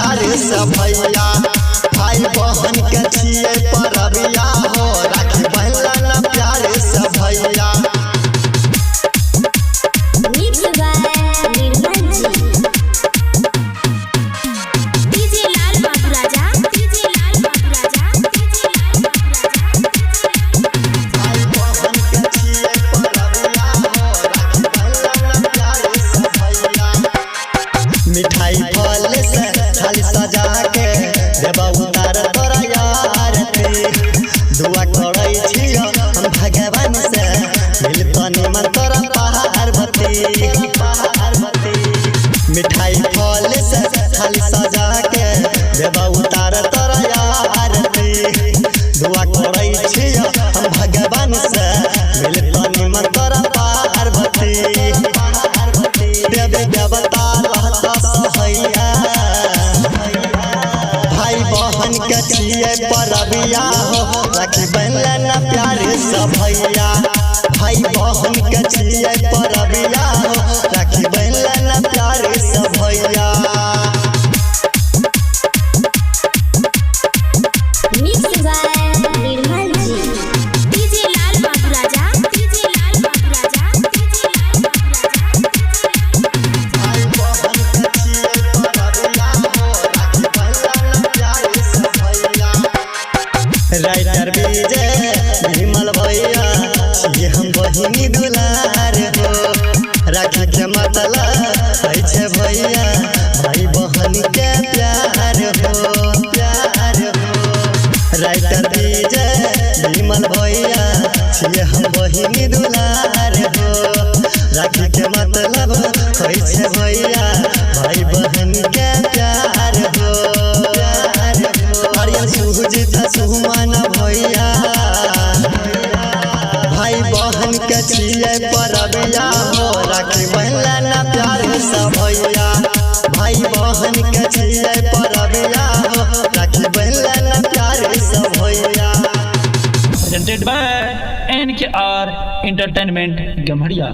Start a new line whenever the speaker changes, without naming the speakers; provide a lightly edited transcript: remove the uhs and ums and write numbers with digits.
प्यार से भैया भाई बहन के छिए परबिया हो राखी बहन न प्यार से भैया। मिठाई फल से थाली सजा के देबा उतार तोरा यार दुआ करै छियो हम भगवान से मिलतनी मन तोरा पार्वती। मिठाई फल से थाली सजा के देबा उतार तोरा यार दुआ करै छियो हम भगवान से मिलतनी मन तोरा पार्वती। देवे देवता भाई बहन के छिए परबिया हो राखी बहन न प्यार से भैया भाई बहन के छिए परबिया हो राखी बहन न प्यार से भैया। राइटर विजय विमल भैया ये हम बहिनी दुलार हो राखी के मतलब है भैया भाई बहन के प्यार हो प्यार हो। राइटर विजय विमल भैया ये हम बहिनी दुलार हो राखी के मतलब है भैया भाई बहन के प्यार हो प्यार हो। अरे सुजीत सुमन भैया भाई बहन के छिए परबिया हो राखी बहन न प्यार से भैया भाई बहन के छिए परबिया हो राखी बहन न प्यार से भैया।
Presented by NKR Entertainment Gamharia।